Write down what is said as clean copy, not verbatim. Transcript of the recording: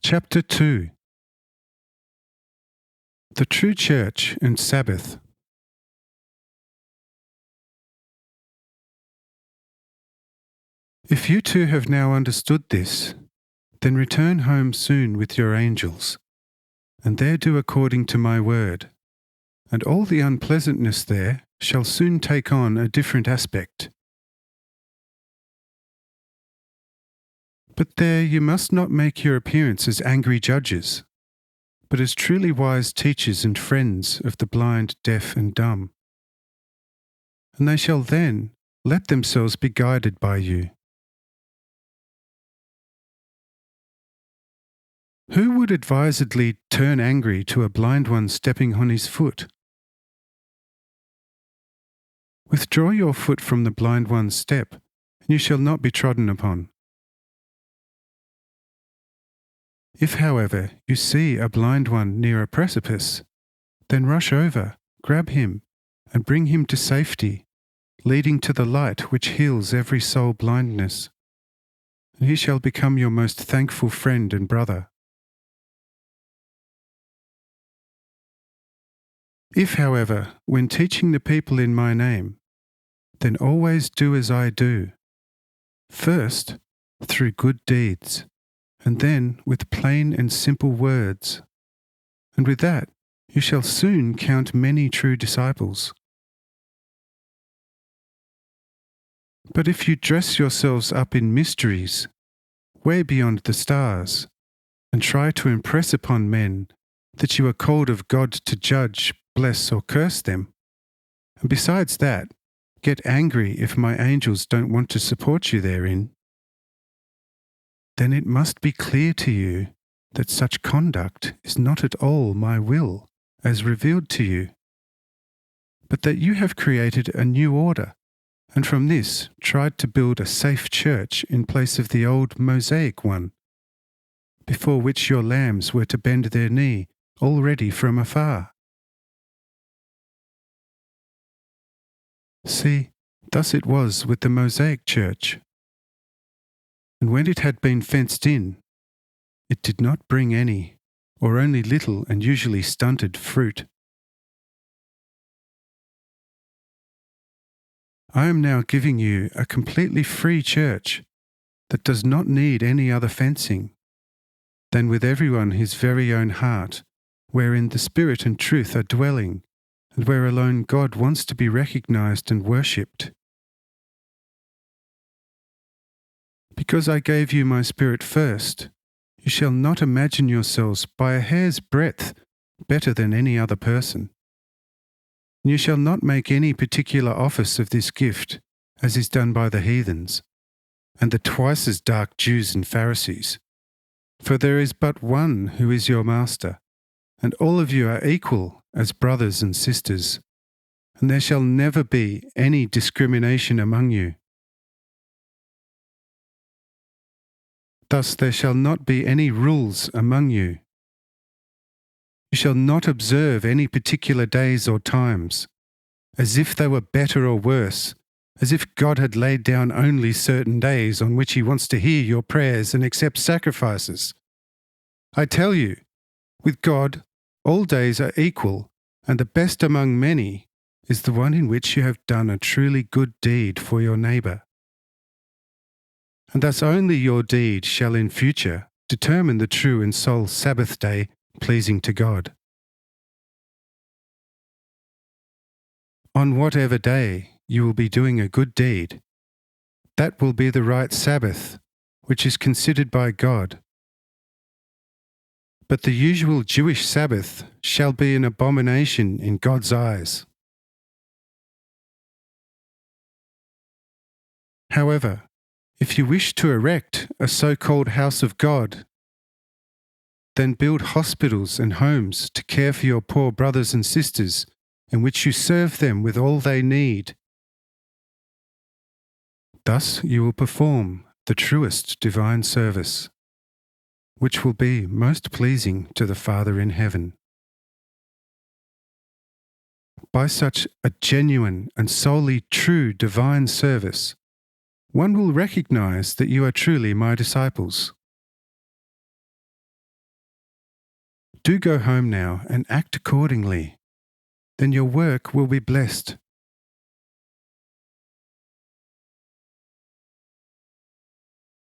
Chapter 2. The True Church and Sabbath. If you too have now understood this, then return home soon with your angels, and there do according to my word, and all the unpleasantness there shall soon take on a different aspect. But there you must not make your appearance as angry judges, but as truly wise teachers and friends of the blind, deaf, and dumb. And they shall then let themselves be guided by you. Who would advisedly turn angry to a blind one stepping on his foot? Withdraw your foot from the blind one's step, and you shall not be trodden upon. If, however, you see a blind one near a precipice, then rush over, grab him, and bring him to safety, leading to the light which heals every soul blindness, and he shall become your most thankful friend and brother. If, however, when teaching the people in my name, then always do as I do, first through good deeds, and then with plain and simple words, and with that you shall soon count many true disciples. But if you dress yourselves up in mysteries, way beyond the stars, and try to impress upon men that you are called of God to judge, bless, or curse them, and besides that, get angry if my angels don't want to support you therein, then it must be clear to you that such conduct is not at all my will, as revealed to you, but that you have created a new order, and from this tried to build a safe church in place of the old Mosaic one, before which your lambs were to bend their knee already from afar. See, thus it was with the Mosaic church. And when it had been fenced in, it did not bring any, or only little and usually stunted fruit. I am now giving you a completely free church that does not need any other fencing, than with everyone his very own heart, wherein the Spirit and truth are dwelling, and where alone God wants to be recognized and worshipped. Because I gave you my Spirit first, you shall not imagine yourselves by a hair's breadth better than any other person. And you shall not make any particular office of this gift, as is done by the heathens, and the twice as dark Jews and Pharisees. For there is but one who is your master, and all of you are equal as brothers and sisters, and there shall never be any discrimination among you. Thus there shall not be any rules among you. You shall not observe any particular days or times, as if they were better or worse, as if God had laid down only certain days on which He wants to hear your prayers and accept sacrifices. I tell you, with God, all days are equal, and the best among many is the one in which you have done a truly good deed for your neighbour. And thus only your deed shall in future determine the true and sole Sabbath day pleasing to God. On whatever day you will be doing a good deed, that will be the right Sabbath, which is considered by God. But the usual Jewish Sabbath shall be an abomination in God's eyes. However, if you wish to erect a so-called house of God, then build hospitals and homes to care for your poor brothers and sisters, in which you serve them with all they need. Thus you will perform the truest divine service, which will be most pleasing to the Father in heaven. By such a genuine and solely true divine service, one will recognize that you are truly my disciples. Do go home now and act accordingly. Then your work will be blessed,